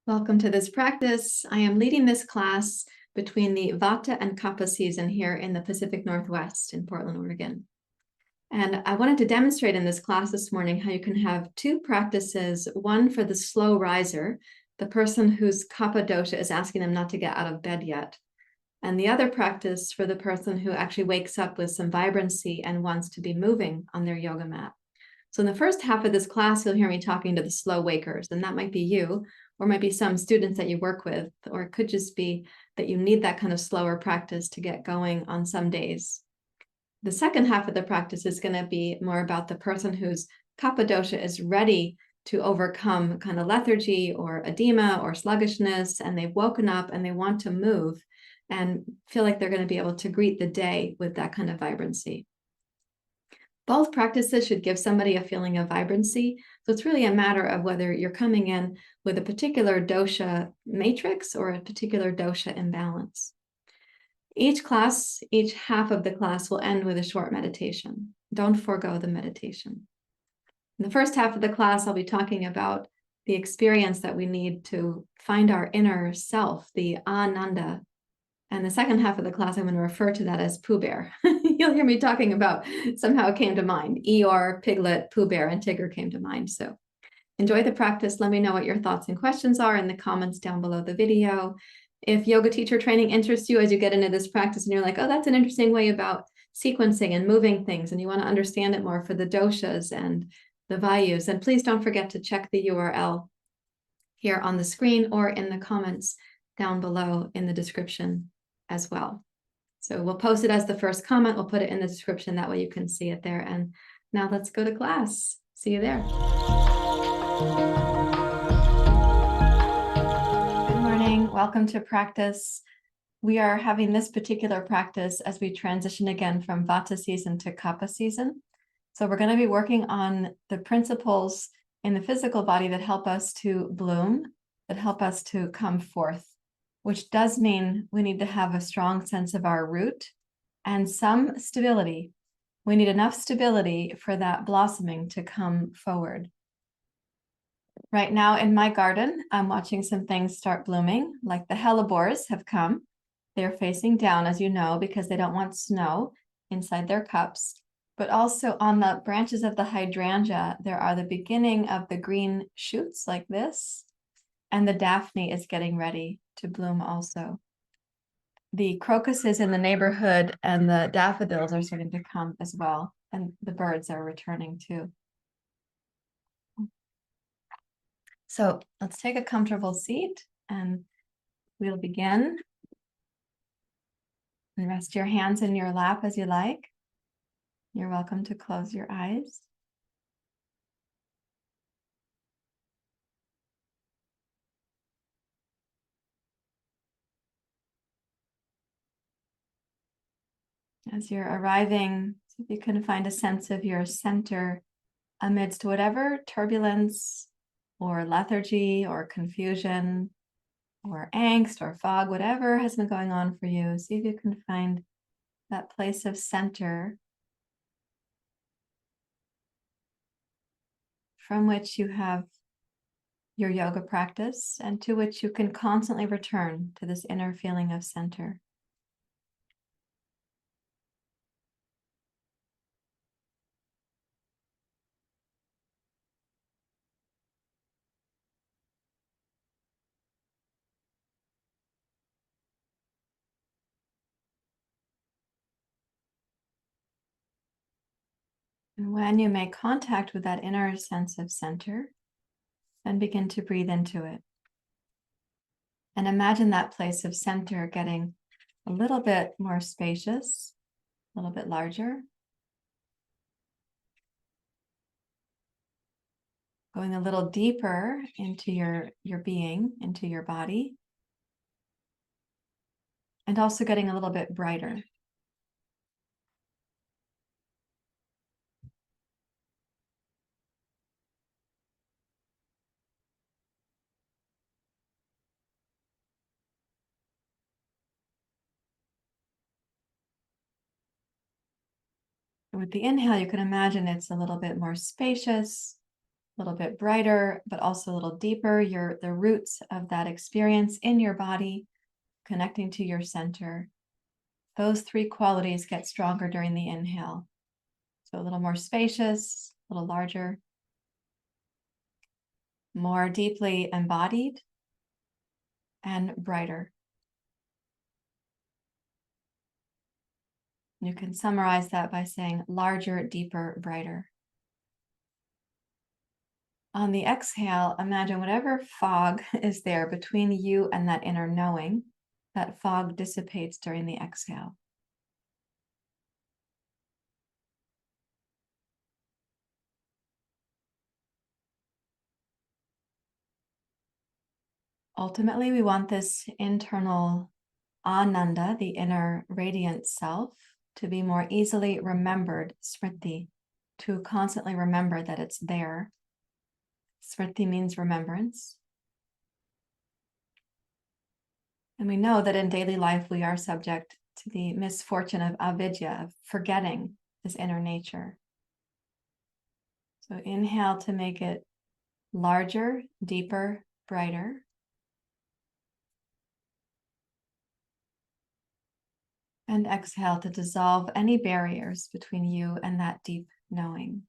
Welcome to this practice. I am leading this class between the Vata and Kapha season here in the Pacific Northwest in Portland, Oregon. And I wanted to demonstrate in this class this morning how you can have two practices, one for the slow riser, the person whose Kapha dosha is asking them not to get out of bed yet, and the other practice for the person who actually wakes up with some vibrancy and wants to be moving on their yoga mat. So in the first half of this class, you'll hear me talking to the slow wakers, and that might be you, or might be some students that you work with, or it could just be that you need that kind of slower practice to get going on some days. The second half of the practice is going to be more about the person whose Kapha dosha is ready to overcome kind of lethargy or edema or sluggishness, and they've woken up and they want to move and feel like they're going to be able to greet the day with that kind of vibrancy. Both practices should give somebody a feeling of vibrancy. So it's really a matter of whether you're coming in with a particular dosha matrix or a particular dosha imbalance. Each half of the class will end with a short meditation. Don't forego the meditation. In the first half of the class, I'll be talking about the experience that we need to find our inner self, the Ananda. And the second half of the class, I'm going to refer to that as Pooh Bear. You'll hear me talking about, somehow it came to mind. Eeyore, Piglet, Pooh Bear, and Tigger came to mind. So enjoy the practice. Let me know what your thoughts and questions are in the comments down below the video. If yoga teacher training interests you as you get into this practice and you're like, oh, that's an interesting way about sequencing and moving things, and you want to understand it more for the doshas and the vayus, then please don't forget to check the URL here on the screen or in the comments down below in the description as well. So we'll post it as the first comment. We'll put it in the description. That way you can see it there. And now let's go to class. See you there. Good morning. Welcome to practice. We are having this particular practice as we transition again from Vata season to Kapha season. So we're going to be working on the principles in the physical body that help us to bloom, that help us to come forth, which does mean we need to have a strong sense of our root and some stability. We need enough stability for that blossoming to come forward. Right now in my garden, I'm watching some things start blooming, like the hellebores have come. They're facing down, as you know, because they don't want snow inside their cups. But also on the branches of the hydrangea, there are the beginning of the green shoots like this. And the Daphne is getting ready to bloom also. The crocuses in the neighborhood and the daffodils are starting to come as well. And the birds are returning too. So let's take a comfortable seat and we'll begin. And rest your hands in your lap as you like. You're welcome to close your eyes. As you're arriving, see if you can find a sense of your center amidst whatever turbulence or lethargy or confusion or angst or fog, whatever has been going on for you. See if you can find that place of center from which you have your yoga practice and to which you can constantly return to this inner feeling of center. And when you make contact with that inner sense of center, then begin to breathe into it. And imagine that place of center getting a little bit more spacious, a little bit larger. Going a little deeper into your being, into your body. And also getting a little bit brighter. With the inhale, you can imagine it's a little bit more spacious, A little bit brighter, but also a little deeper. The roots of that experience in your body, connecting to your center. Those three qualities get stronger during the inhale. So a little more spacious, a little larger, more deeply embodied, and brighter. You can summarize that by saying larger, deeper, brighter. On the exhale, imagine whatever fog is there between you and that inner knowing, that fog dissipates during the exhale. Ultimately, we want this internal Ananda, the inner radiant self, to be more easily remembered, smriti, to constantly remember that it's there. Smriti means remembrance. And we know that in daily life, we are subject to the misfortune of avidya, of forgetting this inner nature. So inhale to make it larger, deeper, brighter. And exhale to dissolve any barriers between you and that deep knowing.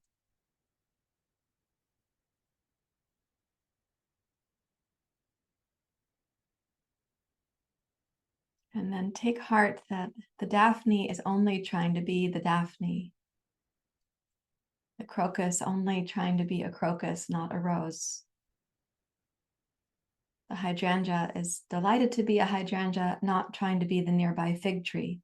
And then take heart that the Daphne is only trying to be the Daphne. The crocus only trying to be a crocus, not a rose. The hydrangea is delighted to be a hydrangea, not trying to be the nearby fig tree.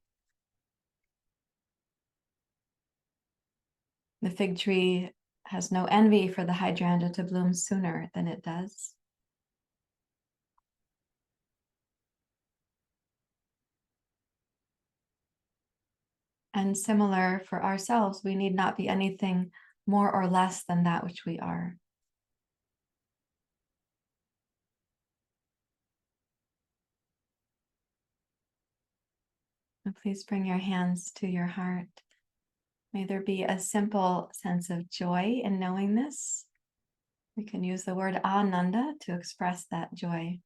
The fig tree has no envy for the hydrangea to bloom sooner than it does. And similar for ourselves, we need not be anything more or less than that which we are. And please bring your hands to your heart. May there be a simple sense of joy in knowing this. We can use the word ananda to express that joy.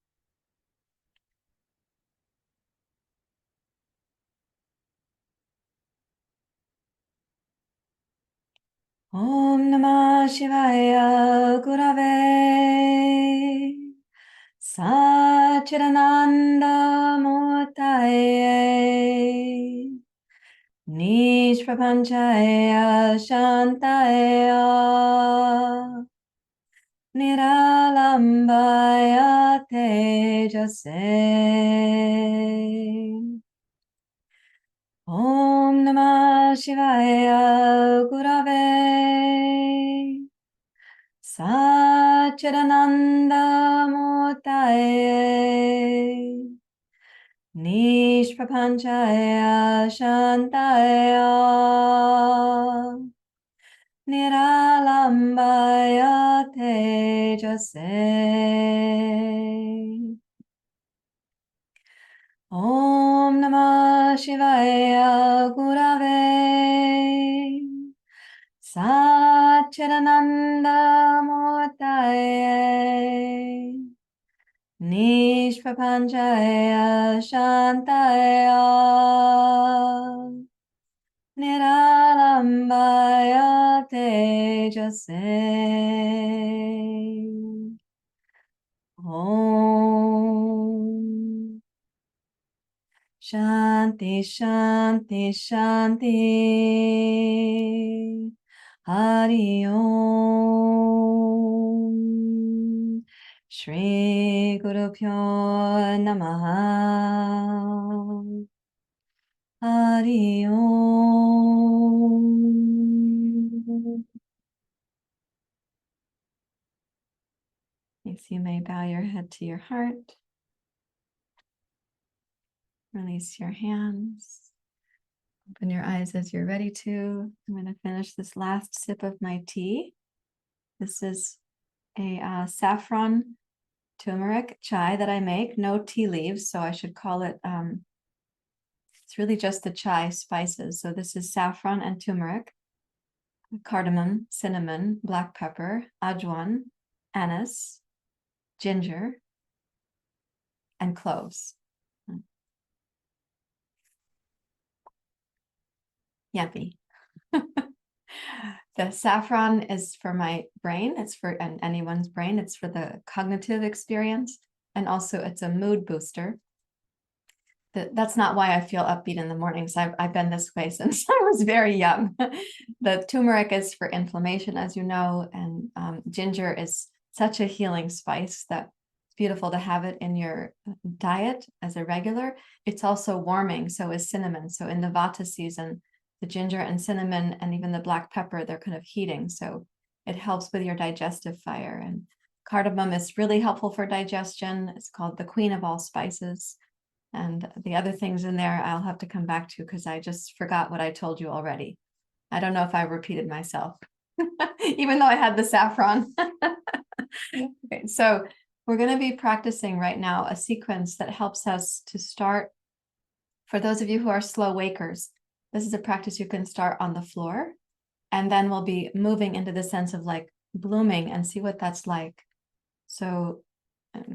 Om Namah Shivaya Gurave Satchidananda Murtaye Nishprapanchaya Shantaya Niralambaya Tejase Om Namah Shivaya Gurave Satchidananda Murtaye Nishprapanchaya Shantaya Niralambaya Tejase Om Namah Shivaya Gurave Satchidananda Murtaye Nishprapanchaya Shantaya Niralambaya Tejase Om Shanti Shanti Shanti Hari Om Shri Guru Pyo Namaha Hari Om. Yes, you may bow your head to your heart. Release your hands. Open your eyes as you're ready to. I'm going to finish this last sip of my tea. This is a saffron turmeric chai that I make. No tea leaves, so I should call it, it's really just the chai spices. So this is saffron and turmeric. cardamom, cinnamon, black pepper, ajwain, anise, ginger, and cloves. Yummy. The saffron is for my brain. It's for anyone's brain. It's for the cognitive experience. And also it's a mood booster. That's not why I feel upbeat in the mornings. I've been this way since I was very young. The turmeric is for inflammation, as you know, and ginger is such a healing spice that it's beautiful to have it in your diet as a regular. It's also warming, so is cinnamon. So in the Vata season, the ginger and cinnamon and even the black pepper, they're kind of heating. So it helps with your digestive fire. And cardamom is really helpful for digestion. It's called the queen of all spices. And the other things in there, I'll have to come back to because I just forgot what I told you already. I don't know if I repeated myself, even though I had the saffron. Okay, so we're going to be practicing right now a sequence that helps us to start. For those of you who are slow wakers, this is a practice you can start on the floor, and then we'll be moving into the sense of like blooming and see what that's like. So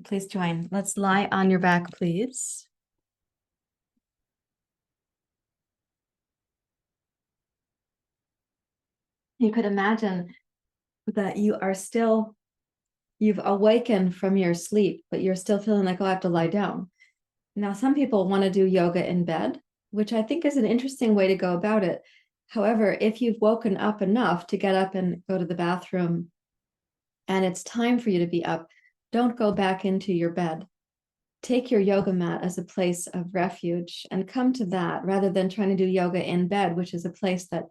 please join. Let's lie on your back, please. You could imagine that you've awakened from your sleep, but you're still feeling like, oh, I have to lie down. Now, some people want to do yoga in bed, which I think is an interesting way to go about it. However, if you've woken up enough to get up and go to the bathroom and it's time for you to be up, don't go back into your bed. Take your yoga mat as a place of refuge and come to that rather than trying to do yoga in bed, which is a place that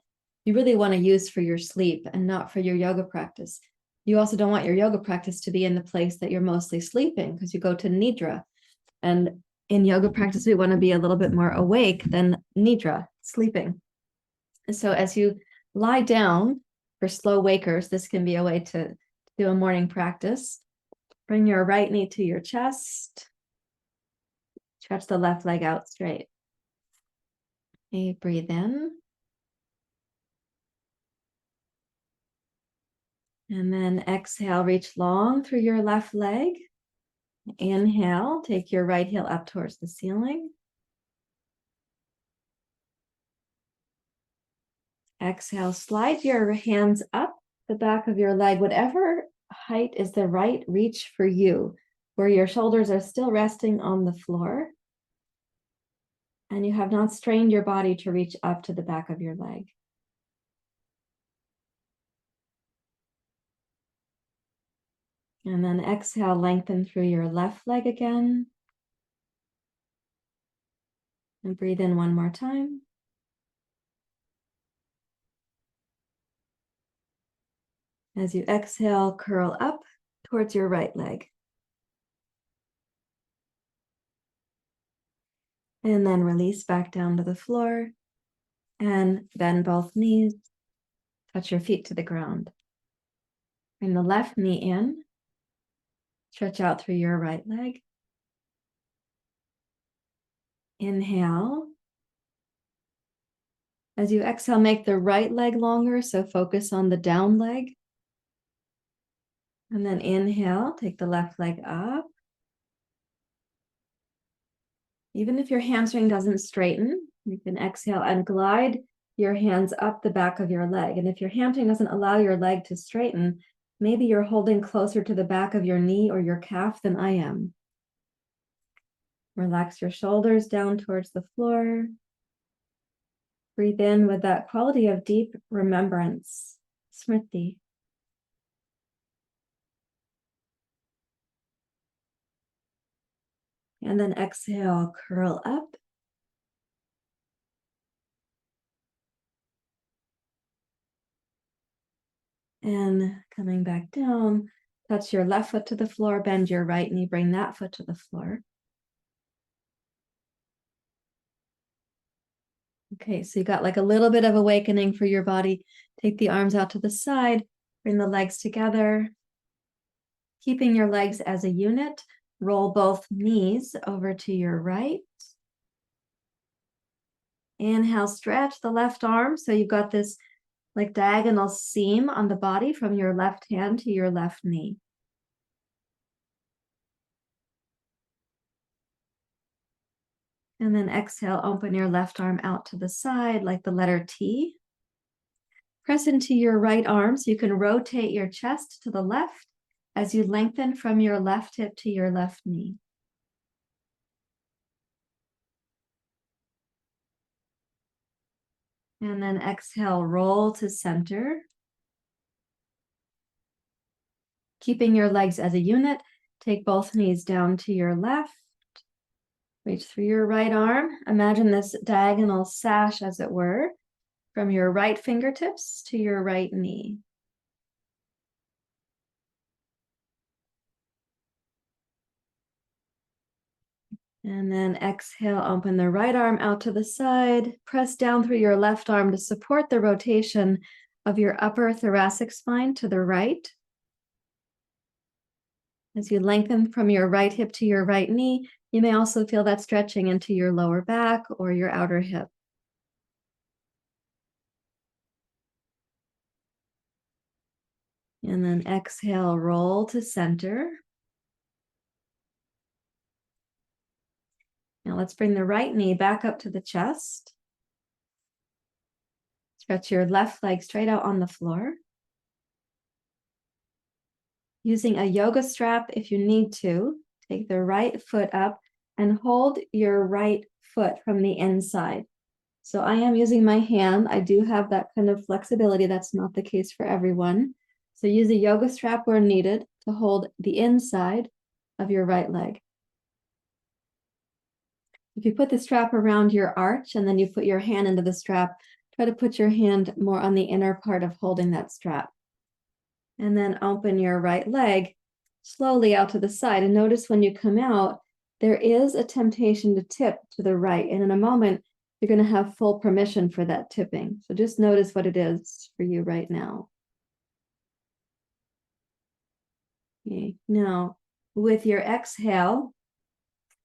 you really want to use for your sleep and not for your yoga practice. You also don't want your yoga practice to be in the place that you're mostly sleeping because you go to nidra. And in yoga practice, we want to be a little bit more awake than nidra, sleeping. And so as you lie down, for slow wakers, this can be a way to do a morning practice. Bring your right knee to your chest. Stretch the left leg out straight. Okay, breathe in. And then exhale, reach long through your left leg. Inhale, take your right heel up towards the ceiling. Exhale, slide your hands up the back of your leg, whatever height is the right reach for you, where your shoulders are still resting on the floor. And you have not strained your body to reach up to the back of your leg. And then exhale, lengthen through your left leg again. And breathe in one more time. As you exhale, curl up towards your right leg. And then release back down to the floor. And bend both knees. Touch your feet to the ground. Bring the left knee in. Stretch out through your right leg. Inhale. As you exhale, make the right leg longer, so focus on the down leg. And then inhale, take the left leg up. Even if your hamstring doesn't straighten, you can exhale and glide your hands up the back of your leg. And if your hamstring doesn't allow your leg to straighten, maybe you're holding closer to the back of your knee or your calf than I am. Relax your shoulders down towards the floor. Breathe in with that quality of deep remembrance, smriti. And then exhale, curl up. And coming back down, touch your left foot to the floor, bend your right knee, bring that foot to the floor. Okay, so you got like a little bit of awakening for your body. Take the arms out to the side, bring the legs together. Keeping your legs as a unit, roll both knees over to your right. Inhale, stretch the left arm. So you've got this like diagonal seam on the body from your left hand to your left knee. And then exhale, open your left arm out to the side like the letter T. Press into your right arm so you can rotate your chest to the left as you lengthen from your left hip to your left knee. And then exhale, roll to center. Keeping your legs as a unit, take both knees down to your left. Reach through your right arm. Imagine this diagonal sash, as it were, from your right fingertips to your right knee. And then exhale, open the right arm out to the side. Press down through your left arm to support the rotation of your upper thoracic spine to the right. As you lengthen from your right hip to your right knee, you may also feel that stretching into your lower back or your outer hip. And then exhale, roll to center. Now let's bring the right knee back up to the chest. Stretch your left leg straight out on the floor. Using a yoga strap if you need to, take the right foot up and hold your right foot from the inside. So I am using my hand. I do have that kind of flexibility. That's not the case for everyone. So use a yoga strap where needed to hold the inside of your right leg. If you put the strap around your arch and then you put your hand into the strap, try to put your hand more on the inner part of holding that strap. And then open your right leg slowly out to the side. And notice when you come out, there is a temptation to tip to the right. And in a moment, you're going to have full permission for that tipping. So just notice what it is for you right now. Okay. Now, with your exhale,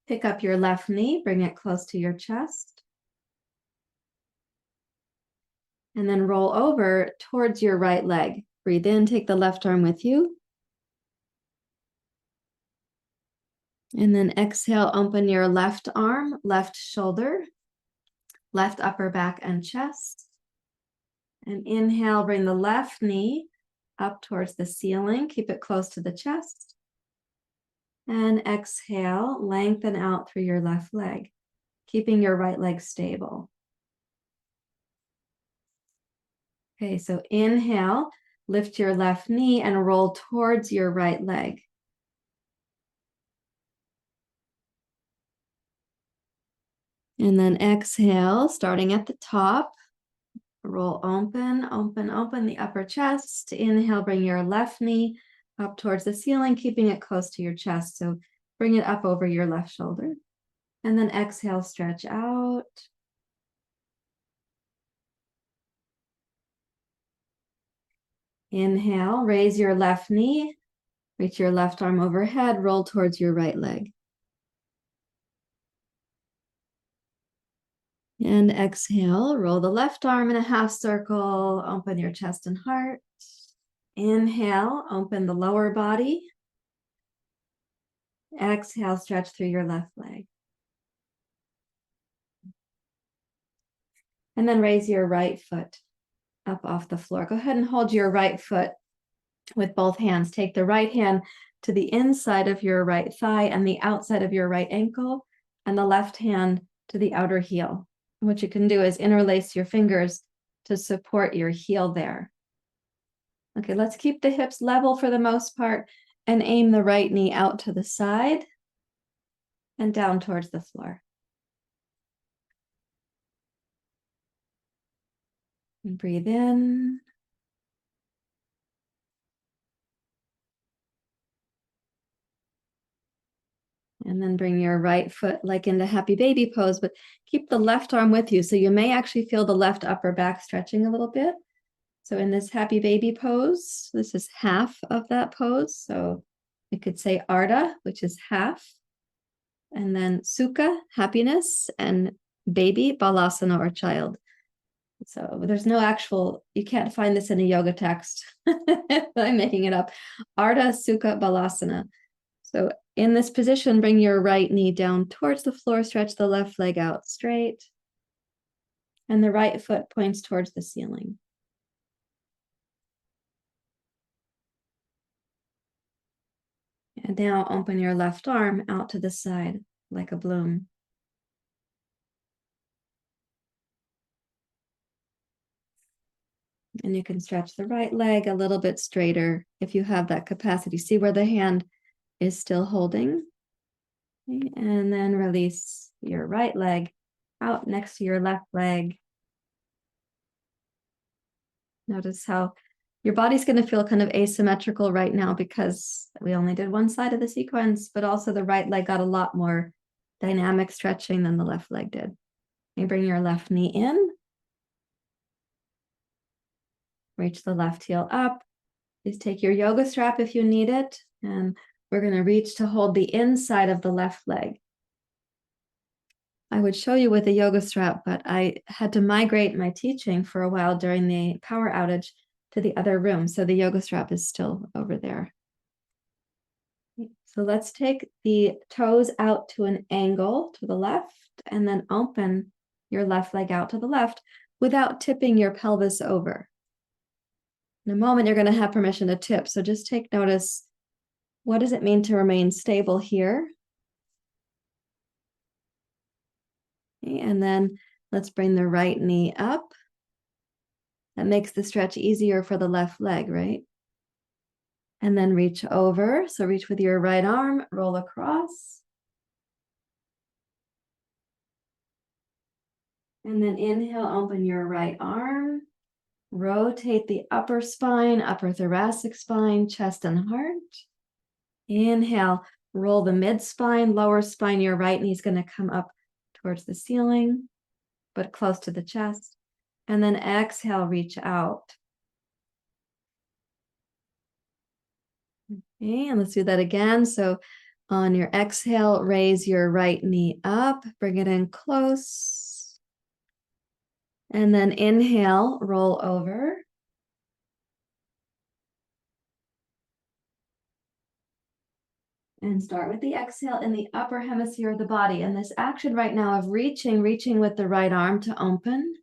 pick up your left knee, bring it close to your chest. And then roll over towards your right leg. Breathe in, take the left arm with you. And then exhale, open your left arm, left shoulder, left upper back and chest. And inhale, bring the left knee up towards the ceiling. Keep it close to the chest. And exhale, lengthen out through your left leg, keeping your right leg stable. Okay, so inhale, lift your left knee and roll towards your right leg. And then exhale, starting at the top, roll open, open, open the upper chest. Inhale, bring your left knee up towards the ceiling, keeping it close to your chest. So bring it up over your left shoulder. And then exhale, stretch out. Inhale, raise your left knee, reach your left arm overhead, roll towards your right leg. And exhale, roll the left arm in a half circle, open your chest and heart. Inhale, open the lower body. Exhale, stretch through your left leg. And then raise your right foot up off the floor. Go ahead and hold your right foot with both hands. Take the right hand to the inside of your right thigh and the outside of your right ankle, and the left hand to the outer heel. What you can do is interlace your fingers to support your heel there. Okay, let's keep the hips level for the most part and aim the right knee out to the side and down towards the floor. And breathe in. And then bring your right foot like into happy baby pose, but keep the left arm with you. So you may actually feel the left upper back stretching a little bit. So in this happy baby pose, this is half of that pose. So you could say Ardha, which is half. And then Sukha, happiness, and baby, Balasana or child. So there's no actual, you can't find this in a yoga text. I'm making it up. Ardha Sukha Balasana. So in this position, bring your right knee down towards the floor, stretch the left leg out straight, and the right foot points towards the ceiling. And now open your left arm out to the side like a bloom. And you can stretch the right leg a little bit straighter if you have that capacity. See where the hand is still holding. And then release your right leg out next to your left leg. Notice how your body's going to feel kind of asymmetrical right now because we only did one side of the sequence, but also the right leg got a lot more dynamic stretching than the left leg did. You bring your left knee in. Reach the left heel up. Please take your yoga strap if you need it. And we're going to reach to hold the inside of the left leg. I would show you with a yoga strap, but I had to migrate my teaching for a while during the power outage to the other room. So the yoga strap is still over there. So let's take the toes out to an angle to the left and then open your left leg out to the left without tipping your pelvis over. In a moment, you're going to have permission to tip. So just take notice, what does it mean to remain stable here? Okay, and then let's bring the right knee up. That makes the stretch easier for the left leg, right? And then reach over. So reach with your right arm, roll across. And then inhale, open your right arm. Rotate the upper spine, upper thoracic spine, chest and heart. Inhale, roll the mid spine, lower spine. Your right knee is going to come up towards the ceiling, but close to the chest. And then exhale, reach out. Okay, and let's do that again. So on your exhale, raise your right knee up, bring it in close. And then inhale, roll over. And start with the exhale in the upper hemisphere of the body. And this action right now of reaching with the right arm to open,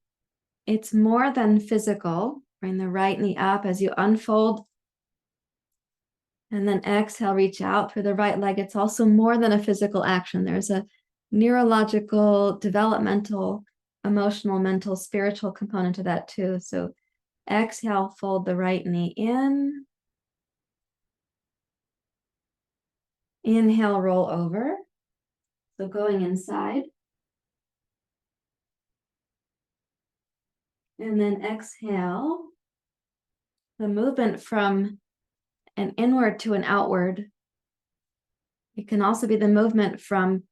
it's more than physical. Bring the right knee up as you unfold. And then exhale, reach out through the right leg. It's also more than a physical action. There's a neurological, developmental, emotional, mental, spiritual component to that too. So exhale, fold the right knee in. Inhale, roll over. So going inside. And then exhale, the movement from an inward to an outward. It can also be the movement from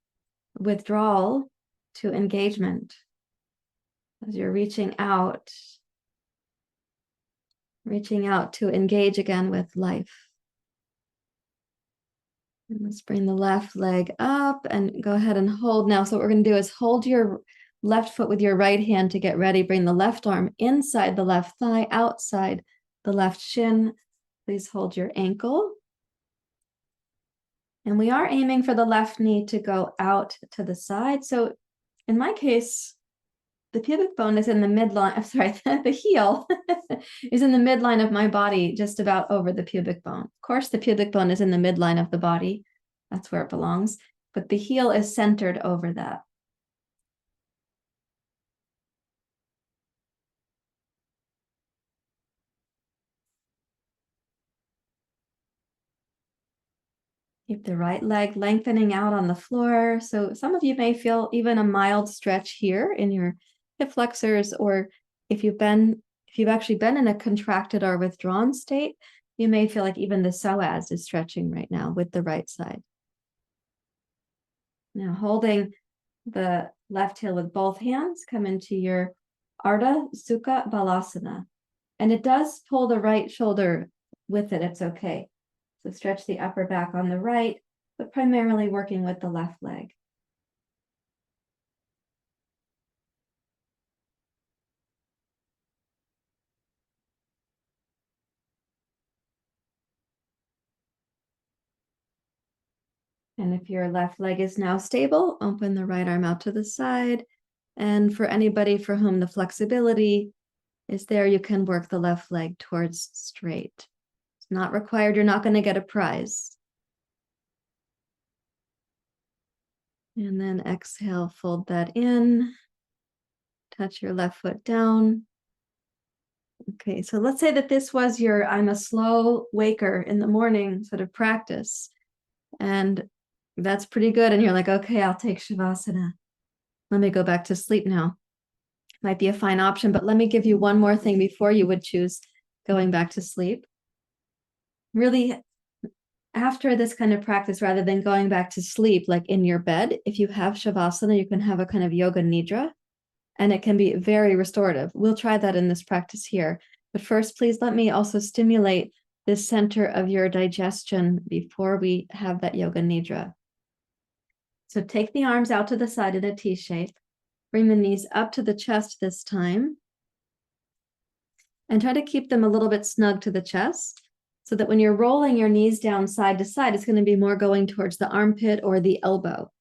withdrawal to engagement. As you're reaching out to engage again with life. And let's bring the left leg up and go ahead and hold now. So what we're going to do is hold your left foot with your right hand to get ready. Bring the left arm inside the left thigh, outside the left shin. Please hold your ankle. And we are aiming for the left knee to go out to the side. So in my case, the pubic bone is in the midline. I'm sorry, the heel is in the midline of my body, just about over the pubic bone. Of course, the pubic bone is in the midline of the body. That's where it belongs. But the heel is centered over that. Keep the right leg lengthening out on the floor. So some of you may feel even a mild stretch here in your hip flexors, or if you've actually been in a contracted or withdrawn state, you may feel like even the psoas is stretching right now with the right side. Now holding the left heel with both hands, come into your Ardha Sukha Balasana. And it does pull the right shoulder with it, it's okay. So stretch the upper back on the right, but primarily working with the left leg. if your left leg is now stable, open the right arm out to the side. And for anybody for whom the flexibility is there, you can work the left leg towards straight. It's not required. You're not going to get a prize. And then exhale, fold that in. Touch your left foot down. Okay, so let's say that this was your I'm a slow waker in the morning sort of practice. And that's pretty good. And you're like, okay, I'll take Shavasana. Let me go back to sleep now. Might be a fine option, but let me give you one more thing before you would choose going back to sleep. Really, after this kind of practice, rather than going back to sleep, like in your bed, if you have Shavasana, you can have a kind of yoga nidra, and it can be very restorative. We'll try that in this practice here. But first, please let me also stimulate this center of your digestion before we have that yoga nidra. So take the arms out to the side in a T shape. Bring the knees up to the chest this time. And try to keep them a little bit snug to the chest so that when you're rolling your knees down side to side, it's going to be more going towards the armpit or the elbow,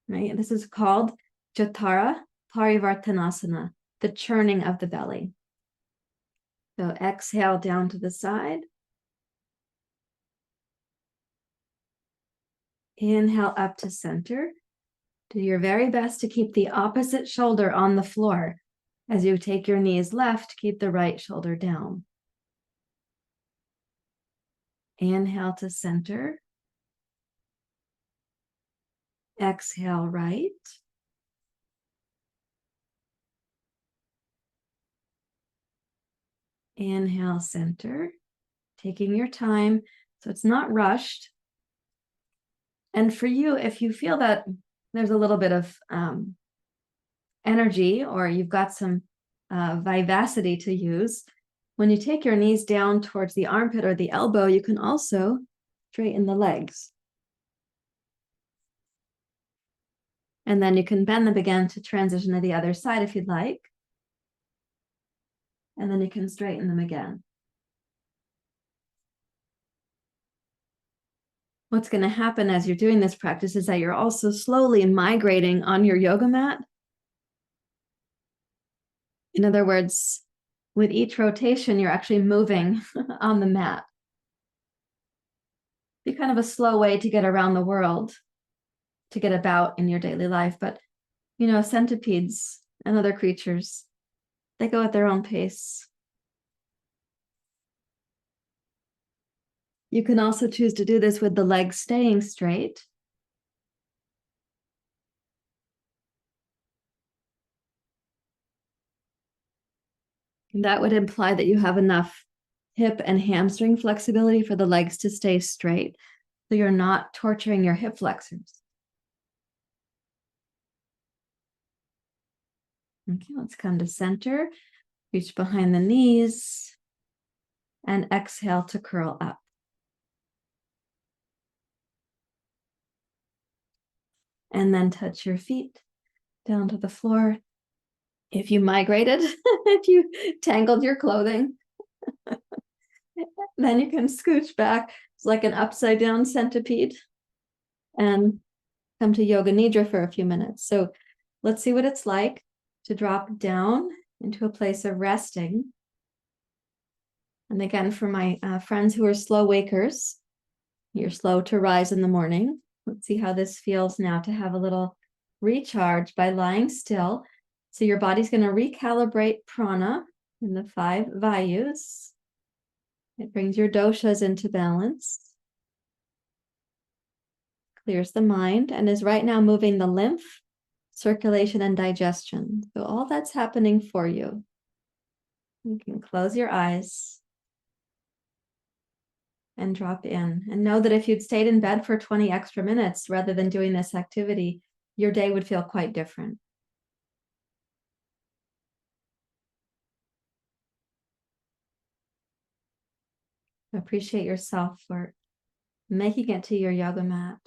right? This is called Jatara Parivartanasana, the churning of the belly. So exhale down to the side. Inhale up to center. Do your very best to keep the opposite shoulder on the floor. As you take your knees left, keep the right shoulder down. Inhale to center. Exhale right. Inhale center. Taking your time, so it's not rushed. And for you, if you feel that there's a little bit of energy or you've got some vivacity to use, when you take your knees down towards the armpit or the elbow, you can also straighten the legs. And then you can bend them again to transition to the other side if you'd like. And then you can straighten them again. What's going to happen as you're doing this practice is that you're also slowly migrating on your yoga mat. In other words, with each rotation, you're actually moving on the mat. Be kind of a slow way to get around the world, to get about in your daily life. But, you know, centipedes and other creatures, they go at their own pace. You can also choose to do this with the legs staying straight. And that would imply that you have enough hip and hamstring flexibility for the legs to stay straight, so you're not torturing your hip flexors. Okay, let's come to center. Reach behind the knees and exhale to curl up. And then touch your feet down to the floor. If you migrated, if you tangled your clothing, then you can scooch back. It's like an upside down centipede and come to Yoga Nidra for a few minutes. So let's see what it's like to drop down into a place of resting. And again, for my friends who are slow wakers, you're slow to rise in the morning. Let's see how this feels now to have a little recharge by lying still. So your body's going to recalibrate prana in the 5 vayus. It brings your doshas into balance, clears the mind, and is right now moving the lymph, circulation, and digestion. So all that's happening for you. You can close your eyes and drop in. And know that if you'd stayed in bed for 20 extra minutes rather than doing this activity, your day would feel quite different. Appreciate yourself for making it to your yoga mat.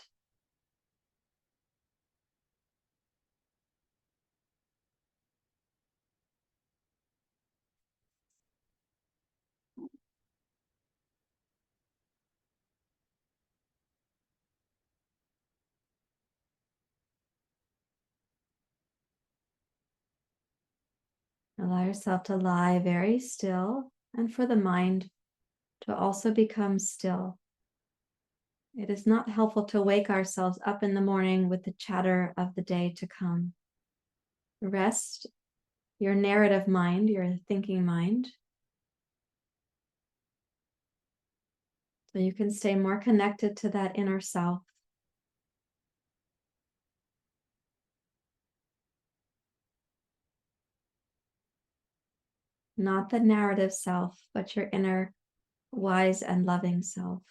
Allow yourself to lie very still and for the mind to also become still. It is not helpful to wake ourselves up in the morning with the chatter of the day to come. Rest your narrative mind, your thinking mind, so you can stay more connected to that inner self. Not the narrative self, but your inner wise and loving self.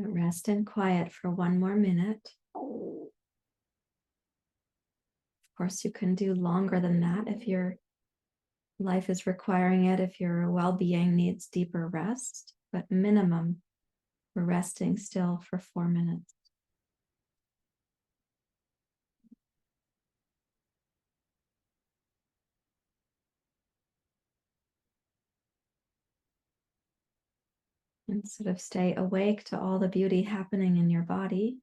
Rest in quiet for one more minute. Of course, you can do longer than that if your life is requiring it, if your well-being needs deeper rest, but minimum, we're resting still for 4 minutes. And sort of stay awake to all the beauty happening in your body.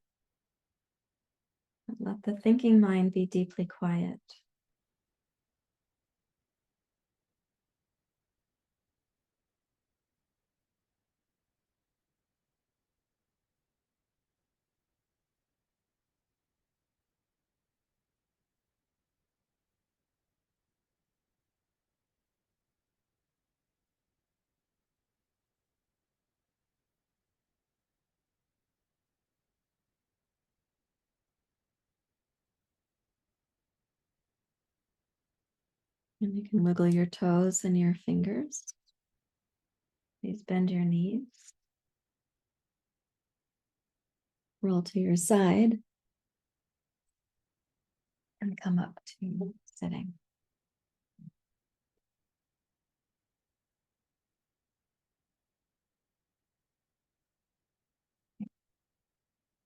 Let the thinking mind be deeply quiet. And you can wiggle your toes and your fingers. Please bend your knees. Roll to your side. And come up to sitting.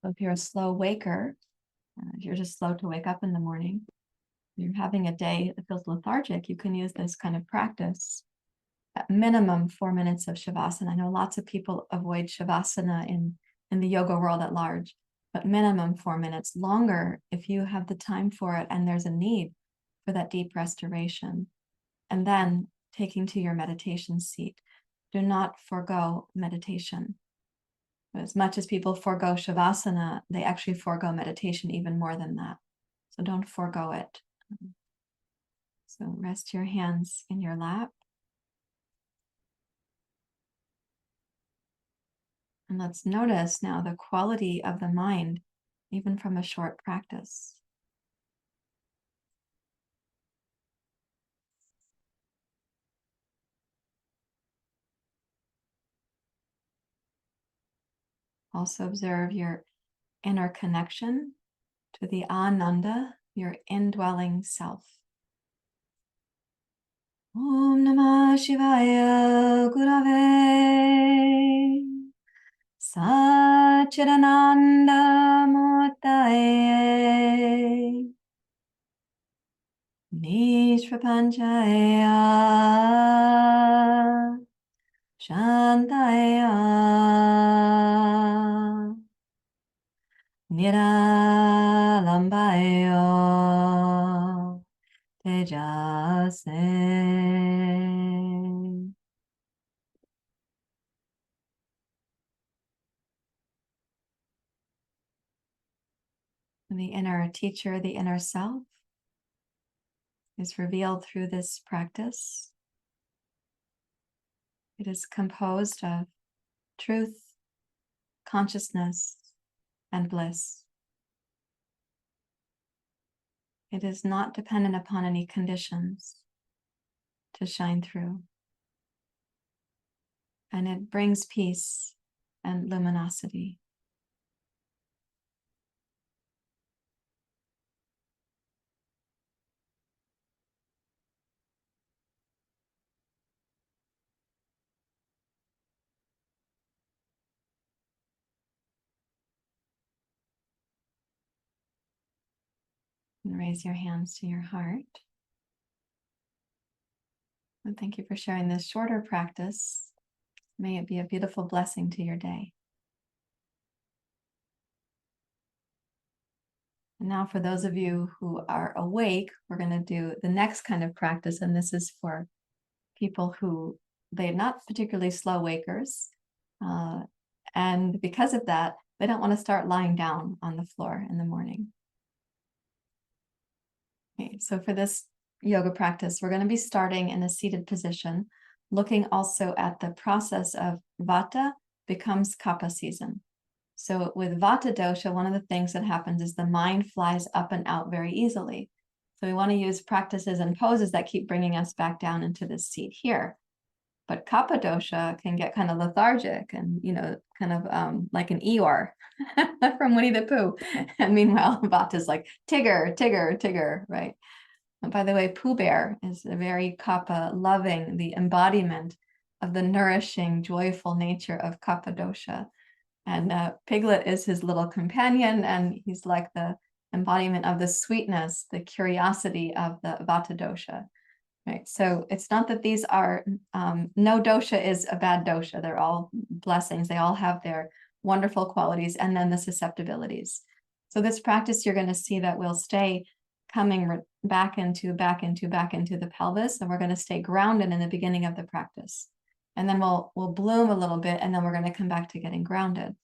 So if you're a slow waker, if you're just slow to wake up in the morning, you're having a day that feels lethargic, you can use this kind of practice. At minimum 4 minutes of Shavasana. I know lots of people avoid Shavasana in the yoga world at large, but minimum 4 minutes. Longer if you have the time for it and there's a need for that deep restoration. And then taking to your meditation seat. Do not forego meditation. As much as people forego Shavasana, they actually forego meditation even more than that. So don't forego it. So rest your hands in your lap. And let's notice now the quality of the mind, even from a short practice. Also observe your inner connection to the Ananda, your indwelling self. Om Namah Shivaya Gurave Satchidananda Murtaye Vishvapanchaya Shantaya Niralambayo Tejase. The inner teacher, the inner self, is revealed through this practice. It is composed of truth, consciousness, and bliss. It is not dependent upon any conditions to shine through. And it brings peace and luminosity. And raise your hands to your heart. And thank you for sharing this shorter practice. May it be a beautiful blessing to your day. And now for those of you who are awake, we're going to do the next kind of practice. And this is for people who, they're not particularly slow wakers. And because of that, they don't want to start lying down on the floor in the morning. Okay, so for this yoga practice, we're going to be starting in a seated position, looking also at the process of Vata becomes Kapha season. So with Vata dosha, one of the things that happens is the mind flies up and out very easily. So we want to use practices and poses that keep bringing us back down into this seat here. But Kapha dosha can get kind of lethargic and, kind of like an Eeyore from Winnie the Pooh. And meanwhile, Vata's like, Tigger, Tigger, Tigger, right? And by the way, Pooh Bear is a very Kapha loving, the embodiment of the nourishing, joyful nature of Kapha dosha. And Piglet is his little companion, and he's like the embodiment of the sweetness, the curiosity of the Vata dosha. Right. So it's not that these are, no dosha is a bad dosha. They're all blessings. They all have their wonderful qualities and then the susceptibilities. So this practice, you're going to see that we'll stay coming back into the pelvis, and we're going to stay grounded in the beginning of the practice. And then we'll bloom a little bit, and then we're going to come back to getting grounded.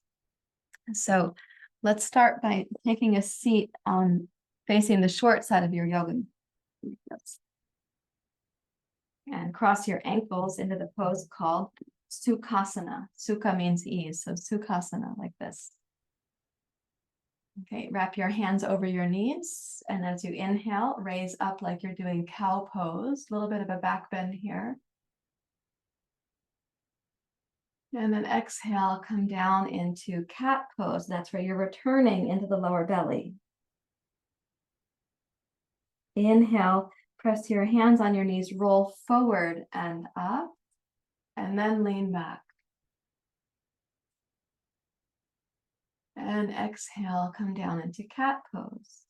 So let's start by taking a seat on facing the short side of your yoga. And cross your ankles into the pose called Sukhasana. Sukha means ease, so Sukhasana, like this. Okay, wrap your hands over your knees, and as you inhale, raise up like you're doing cow pose, a little bit of a back bend here. And then exhale, come down into cat pose. That's where you're returning into the lower belly. Inhale, press your hands on your knees, roll forward and up, and then lean back. And exhale, come down into cat pose.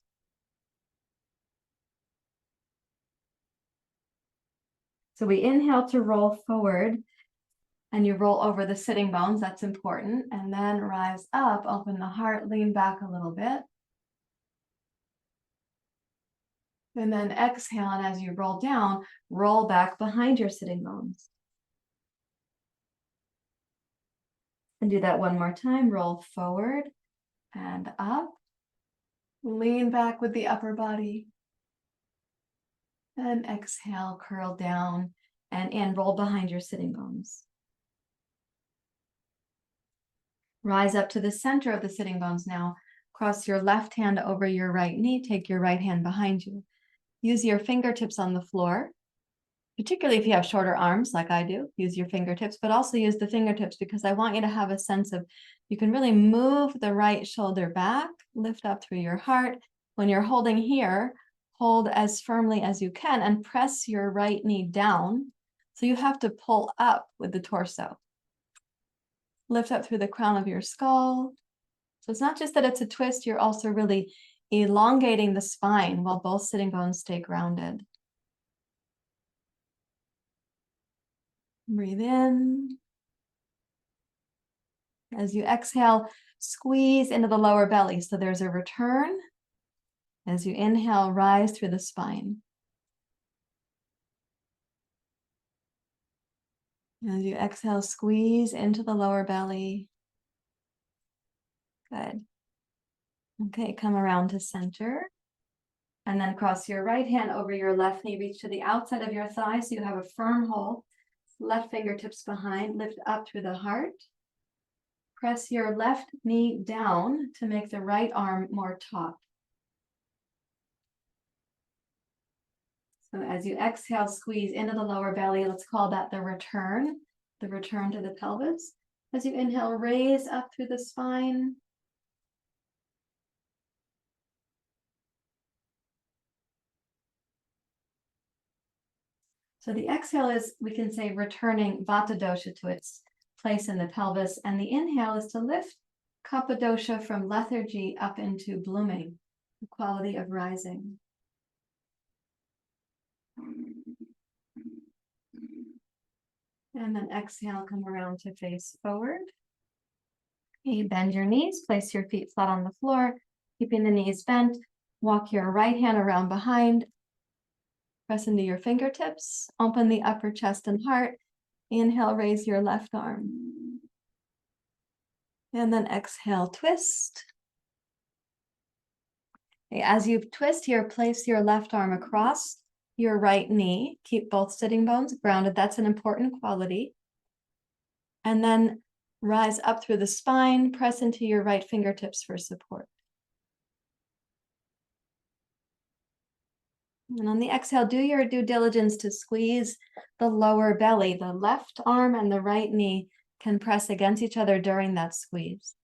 So we inhale to roll forward, and you roll over the sitting bones. That's important. And then rise up, open the heart, lean back a little bit. And then exhale, and as you roll down, roll back behind your sitting bones. And do that one more time. Roll forward and up. Lean back with the upper body. And exhale, curl down and roll behind your sitting bones. Rise up to the center of the sitting bones now. Cross your left hand over your right knee. Take your right hand behind you. Use your fingertips on the floor, particularly if you have shorter arms like I do. Use your fingertips, but also use the fingertips because I want you to have a sense of, you can really move the right shoulder back, lift up through your heart. When you're holding here, hold as firmly as you can and press your right knee down. So you have to pull up with the torso. Lift up through the crown of your skull. So it's not just that it's a twist, you're also really elongating the spine while both sitting bones stay grounded. Breathe in. As you exhale, squeeze into the lower belly. So there's a return. As you inhale, rise through the spine. As you exhale, squeeze into the lower belly. Good. Okay, come around to center. And then cross your right hand over your left knee. Reach to the outside of your thigh so you have a firm hold. Left fingertips behind. Lift up through the heart. Press your left knee down to make the right arm more taut. So as you exhale, squeeze into the lower belly. Let's call that the return to the pelvis. As you inhale, raise up through the spine. So the exhale is, we can say, returning Vata dosha to its place in the pelvis. And the inhale is to lift Kapha dosha from lethargy up into blooming, the quality of rising. And then exhale, come around to face forward. Okay, bend your knees, place your feet flat on the floor, keeping the knees bent. Walk your right hand around behind. Press into your fingertips. Open the upper chest and heart. Inhale, raise your left arm. And then exhale, twist. Okay, as you twist here, place your left arm across your right knee. Keep both sitting bones grounded. That's an important quality. And then rise up through the spine. Press into your right fingertips for support. And on the exhale, do your due diligence to squeeze the lower belly. The left arm and the right knee can press against each other during that squeeze.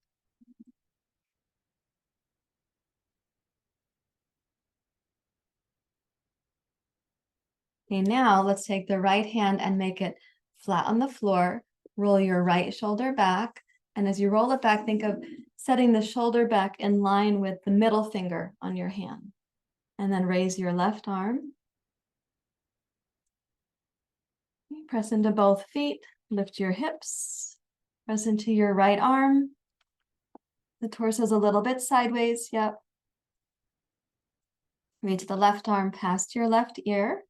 Okay, now let's take the right hand and make it flat on the floor. Roll your right shoulder back. And as you roll it back, think of setting the shoulder back in line with the middle finger on your hand. And then raise your left arm. Press into both feet, lift your hips, press into your right arm. The torso is a little bit sideways, yep. Reach the left arm past your left ear.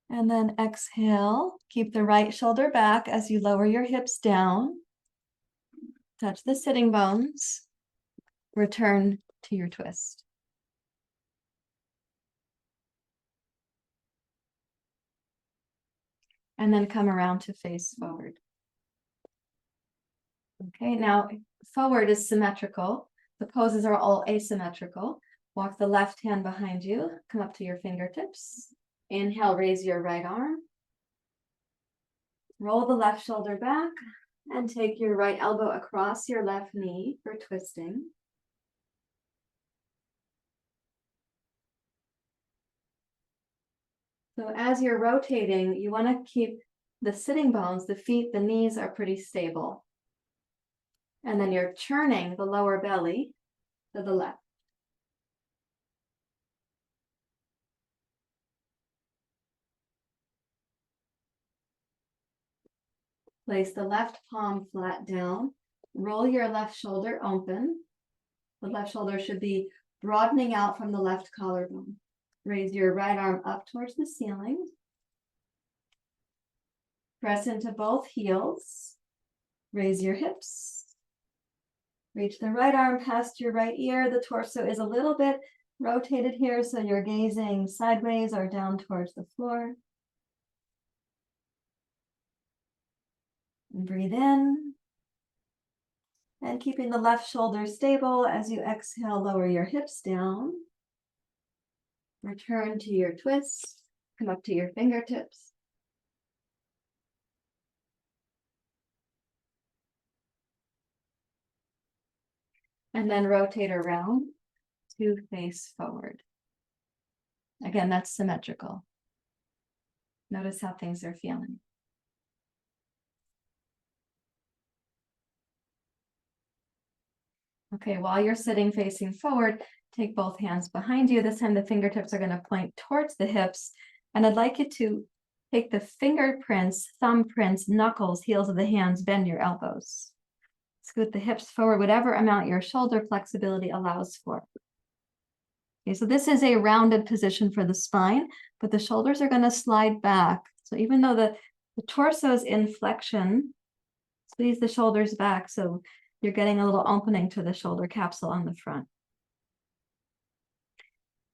And then exhale, keep the right shoulder back as you lower your hips down. Touch the sitting bones. Return to your twist. And then come around to face forward. Okay, now forward is symmetrical. The poses are all asymmetrical. Walk the left hand behind you. Come up to your fingertips. Inhale, raise your right arm. Roll the left shoulder back and take your right elbow across your left knee for twisting. So as you're rotating, you want to keep the sitting bones, the feet, the knees are pretty stable. And then you're churning the lower belly to the left. Place the left palm flat down. Roll your left shoulder open. The left shoulder should be broadening out from the left collarbone. Raise your right arm up towards the ceiling. Press into both heels. Raise your hips. Reach the right arm past your right ear. The torso is a little bit rotated here, so you're gazing sideways or down towards the floor. And breathe in. And keeping the left shoulder stable as you exhale, lower your hips down. Return to your twist. Come up to your fingertips. And then rotate around to face forward. Again, that's symmetrical. Notice how things are feeling. Okay, while you're sitting facing forward, take both hands behind you. This time the fingertips are going to point towards the hips. And I'd like you to take the fingerprints, thumb prints, knuckles, heels of the hands, bend your elbows. Scoot the hips forward, whatever amount your shoulder flexibility allows for. Okay, so this is a rounded position for the spine, but the shoulders are going to slide back. So even though the torso is in flexion, squeeze the shoulders back so you're getting a little opening to the shoulder capsule on the front.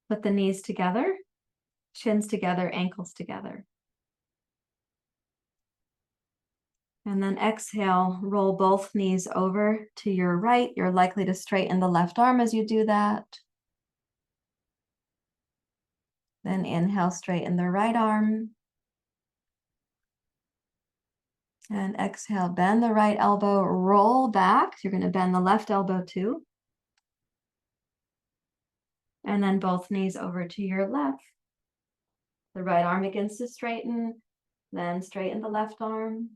Put the knees together, shins together, ankles together. And then exhale, roll both knees over to your right. You're likely to straighten the left arm as you do that. Then inhale, straighten the right arm. And exhale, bend the right elbow, roll back. You're going to bend the left elbow too. And then both knees over to your left. The right arm begins to straighten, then straighten the left arm.